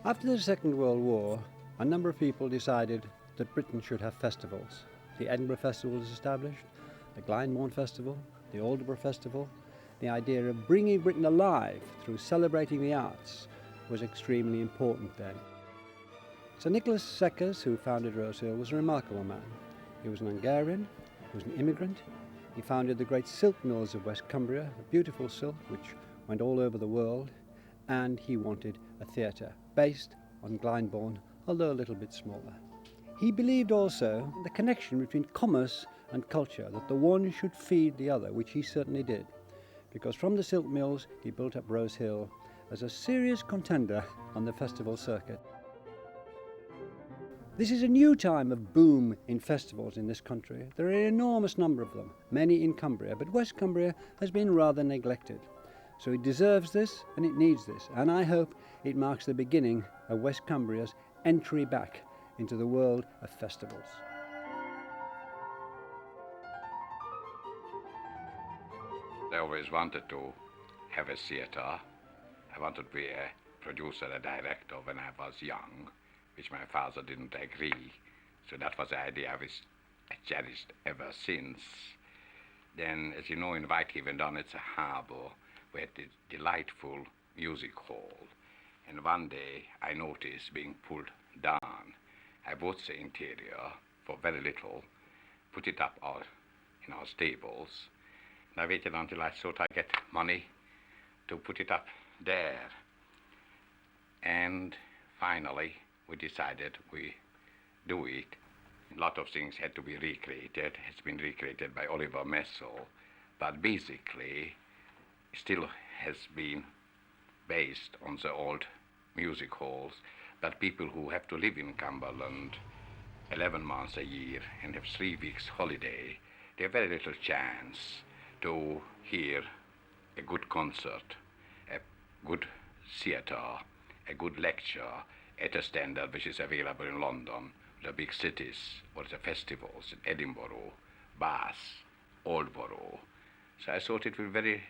After the Second World War, a number of people decided that Britain should have festivals. The Edinburgh Festival was established, the Glyndebourne Festival, the Aldeburgh Festival. The idea of bringing Britain alive through celebrating the arts was extremely important then. Sir Nicholas Seckers, who founded Rosehill, was a remarkable man. He was an Hungarian, he was an immigrant. He founded the great silk mills of West Cumbria, a beautiful silk which went all over the world, and he wanted a theatre based on Glyndebourne, although a little bit smaller. He believed also in the connection between commerce and culture, that the one should feed the other, which he certainly did, because from the silk mills he built up Rosehill as a serious contender on the festival circuit. This is a new time of boom in festivals in this country. There are an enormous number of them, many in Cumbria, but West Cumbria has been rather neglected. So it deserves this and it needs this, and I hope it marks the beginning of West Cumbria's entry back into the world of festivals. I always wanted to have a theatre. I wanted to be a producer, a director when I was young, which my father didn't agree. So that was the idea which I cherished ever since. Then, as you know, in Whitehaven down it's a harbour, we had this delightful music hall. And one day I noticed being pulled down. I bought the interior for very little, put it up in our stables. And I waited until I thought I'd get money to put it up there. And finally, we decided we do it. A lot of things had to be recreated. It's been recreated by Oliver Messel, but basically still has been based on the old music halls. But people who have to live in Cumberland 11 months a year and have 3 weeks holiday, they have very little chance to hear a good concert, a good theatre, a good lecture at a standard which is available in London, the big cities, or the festivals in Edinburgh, Bath, Aldborough. So I thought it would be very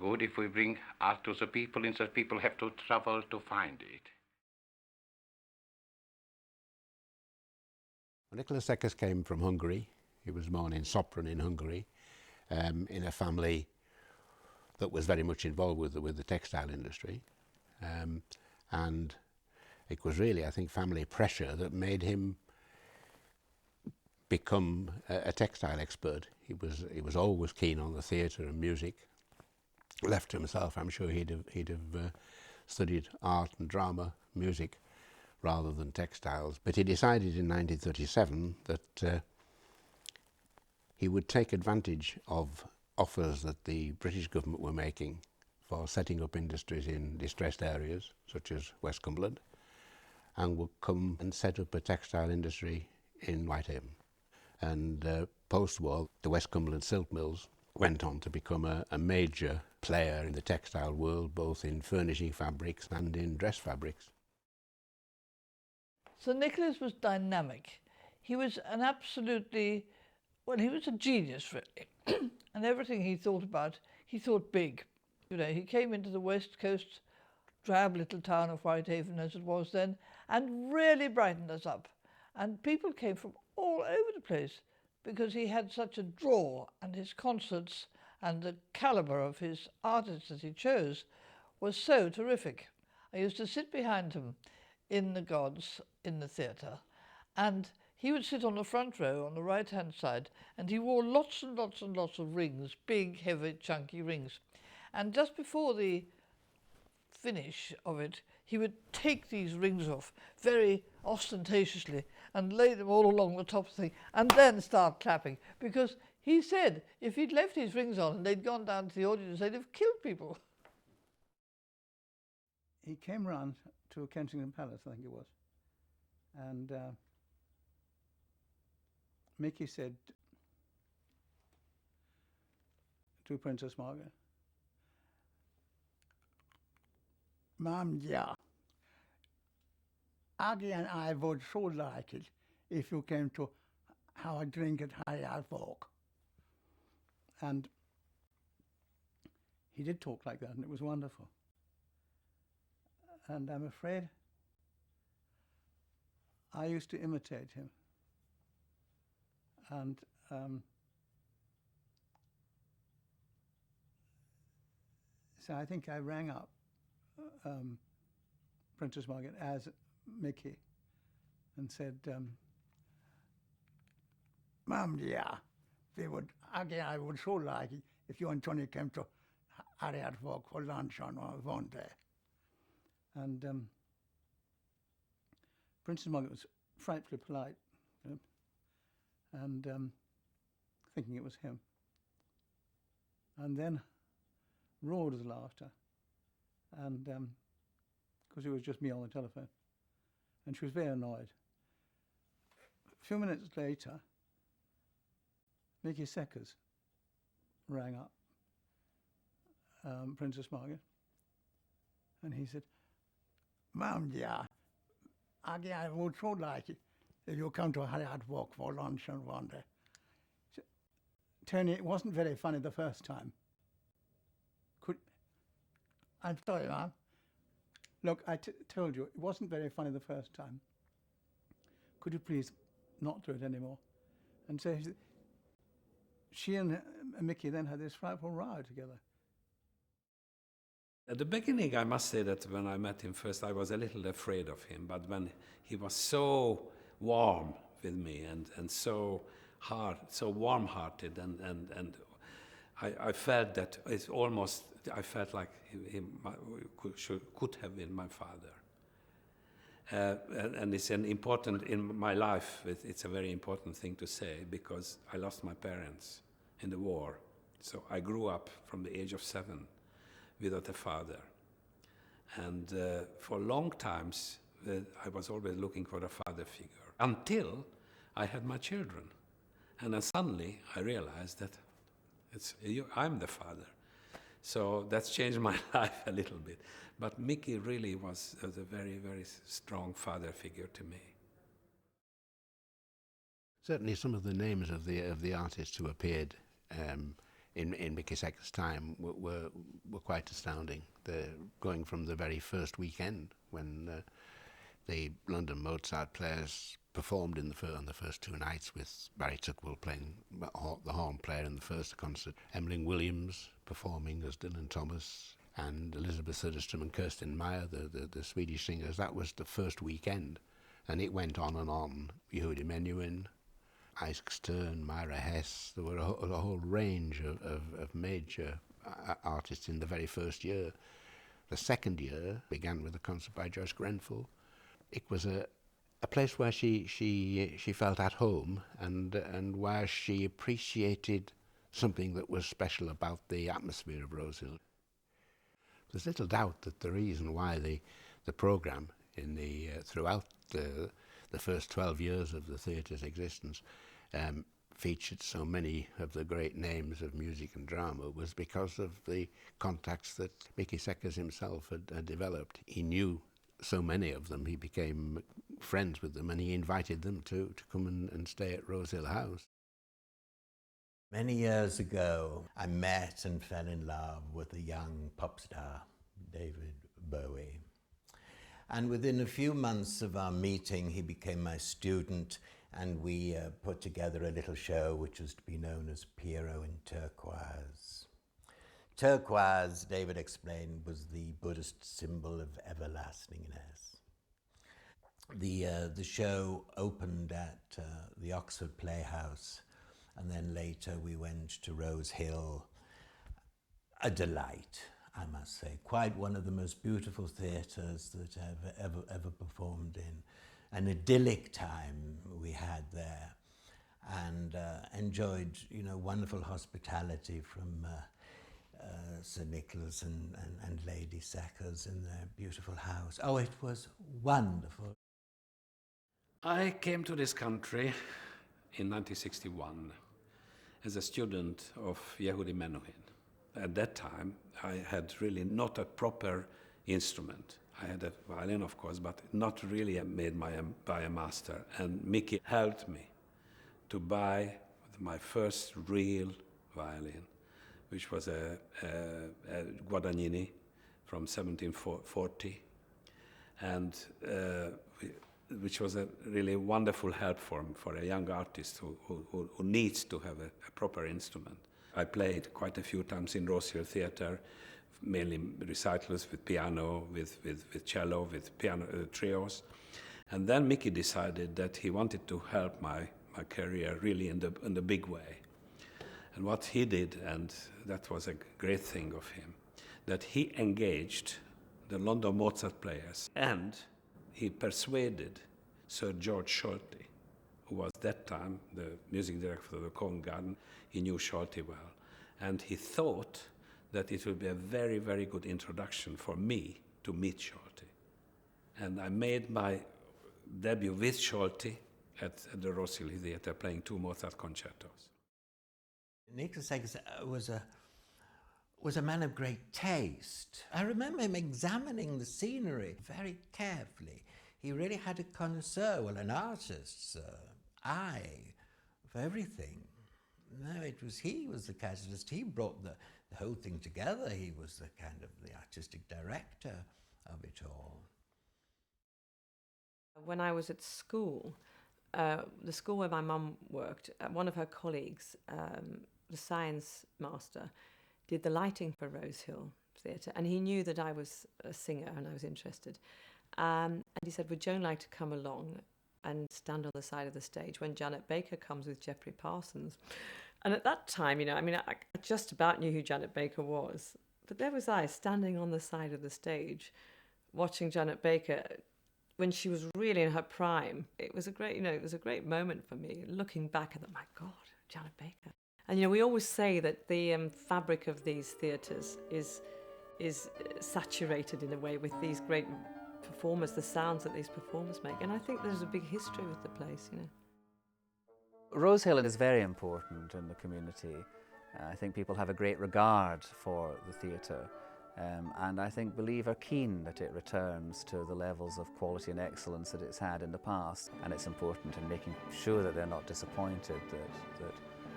good if we bring art to the people, instead of people have to travel to find it. Nicholas Seckers came from Hungary. He was born in Sopron in Hungary, in a family that was very much involved with the textile industry. And it was really, I think, family pressure that made him become a textile expert. He was always keen on the theatre and music. Left to himself, I'm sure he'd have studied art and drama, music, rather than textiles. But he decided in 1937 that he would take advantage of offers that the British government were making for setting up industries in distressed areas, such as West Cumberland, and would come and set up a textile industry in Whitehaven. And post-war, the West Cumberland silk mills went on to become a major player in the textile world, both in furnishing fabrics and in dress fabrics. So Nicholas was dynamic. He was an absolutely, well, he was a genius really. And everything he thought about, he thought big. You know, he came into the West Coast, drab little town of Whitehaven as it was then, and really brightened us up. And people came from all over the place because he had such a draw, and his concerts and the calibre of his artists that he chose was so terrific. I used to sit behind him in the gods in the theatre, and he would sit on the front row on the right-hand side, and he wore lots and lots and lots of rings, big, heavy, chunky rings. And just before the finish of it, he would take these rings off very ostentatiously and lay them all along the top of the thing, and then start clapping, because he said if he'd left his rings on and they'd gone down to the audience, they'd have killed people. He came round to Kensington Palace, I think it was, and Mickey said to Princess Margaret, "Ma'am, yeah, Aggie and I would so like it if you came to have a drink at Hyde Walk." And he did talk like that, and it was wonderful. And I'm afraid I used to imitate him. And so I think I rang up Princess Margaret as Mickey and said, Mum, dear, I would so like it if you and Tony came to Harriet Walk for lunch on one day. And Princess Margaret was frightfully polite, you know, and thinking it was him. And then roared with laughter, and because it was just me on the telephone, and she was very annoyed. A few minutes later, Mickey Seckers rang up Princess Margaret, and he said, Mum, dear, I would so like it if you come to Harriet Walk for lunch on one day. Said, Tony, it wasn't very funny the first time. I'm sorry, Mum. Look, I told you, it wasn't very funny the first time. Could you please not do it anymore? And so she and Mickey then had this frightful row together. At the beginning, I must say that when I met him first, I was a little afraid of him. But when he was so warm with me and so hard, so warm-hearted, and I felt that it's almost, I felt like he could have been my father. And it's an important, in my life, it's a very important thing to say, because I lost my parents in the war. So I grew up from the age of 7 without a father. And for long times, I was always looking for a father figure, until I had my children. And then suddenly I realized that I'm the father. So that's changed my life a little bit. But Mickey really was a very, very strong father figure to me. Certainly some of the names of the artists who appeared in Mickey Seckers' time were quite astounding. Going from the very first weekend when the London Mozart players performed on the first 2 nights, with Barry Tuckwell playing the horn player in the first concert, Emmeline Williams performing as Dylan Thomas, and Elizabeth Söderström and Kirsten Meyer, the Swedish singers. That was the first weekend, and it went on and on. Yehudi Menuhin, Isaac Stern, Myra Hess. There were a whole range of major artists in the very first year. The second year began with a concert by Joyce Grenfell. It was a place where she felt at home, and where she appreciated something that was special about the atmosphere of Rosehill. There's little doubt that the reason why the programme throughout the first 12 years of the theatre's existence featured so many of the great names of music and drama was because of the contacts that Mickey Seckers himself had developed. He knew so many of them, he became friends with them, and he invited them to come and stay at Rosehill House. Many years ago, I met and fell in love with a young pop star, David Bowie. And within a few months of our meeting, he became my student, and we put together a little show which was to be known as Pierrot in Turquoise. Turquoise, David explained, was the Buddhist symbol of everlastingness. The show opened at the Oxford Playhouse, and then later we went to Rosehill. A delight, I must say. Quite one of the most beautiful theatres that I've ever performed in. An idyllic time we had there, and enjoyed, wonderful hospitality from Sir Nicholas and Lady Seckers in their beautiful house. Oh, it was wonderful. I came to this country in 1961 as a student of Yehudi Menuhin. At that time, I had really not a proper instrument. I had a violin, of course, but not really made by a master. And Mickey helped me to buy my first real violin, which was a Guadagnini from 1740. And which was a really wonderful help for a young artist who needs to have a proper instrument. I played quite a few times in Rosehill Theatre, mainly recitals with piano, with cello, with piano trios. And then Mickey decided that he wanted to help my career really in the big way. And what he did, and that was a great thing of him, that he engaged the London Mozart players, and he persuaded Sir George Scholti, who was at that time the music director of the Covent Garden. He knew Scholti well. And he thought that it would be a very, very good introduction for me to meet Scholti. And I made my debut with Scholti at the Rosehill Theatre, playing 2 Mozart concertos. Nicholas was a man of great taste. I remember him examining the scenery very carefully. He really had a connoisseur, well, an artist's eye for everything. No, he was the catalyst. He brought the whole thing together. He was the kind of the artistic director of it all. When I was at school, the school where my mum worked, one of her colleagues, the science master, did the lighting for Rosehill Theatre, and he knew that I was a singer and I was interested. And he said, would Joan like to come along and stand on the side of the stage when Janet Baker comes with Geoffrey Parsons? And at that time, I just about knew who Janet Baker was, but there was I standing on the side of the stage watching Janet Baker when she was really in her prime. It was a great moment for me, looking back at that, my God, Janet Baker. And we always say that the fabric of these theatres is saturated in a way with these great performers, the sounds that these performers make. And I think there's a big history with the place, Rosehill is very important in the community. I think people have a great regard for the theatre, and I think are keen that it returns to the levels of quality and excellence that it's had in the past. And it's important in making sure that they're not disappointed,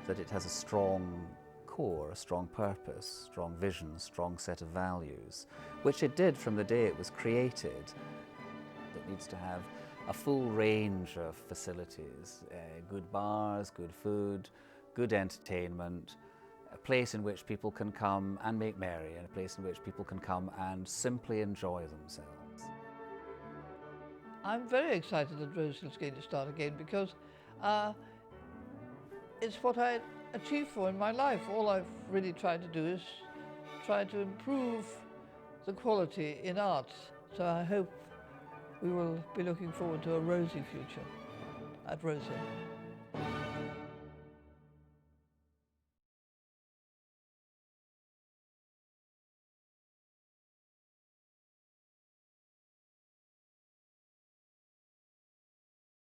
that it has a strong core, a strong purpose, strong vision, strong set of values, which it did from the day it was created. It needs to have a full range of facilities, good bars, good food, good entertainment, a place in which people can come and make merry, and a place in which people can come and simply enjoy themselves. I'm very excited that Rosehill's going to start again because it's what I achieved for in my life. All I've really tried to do is try to improve the quality in arts. So I hope we will be looking forward to a rosy future at Rosehill.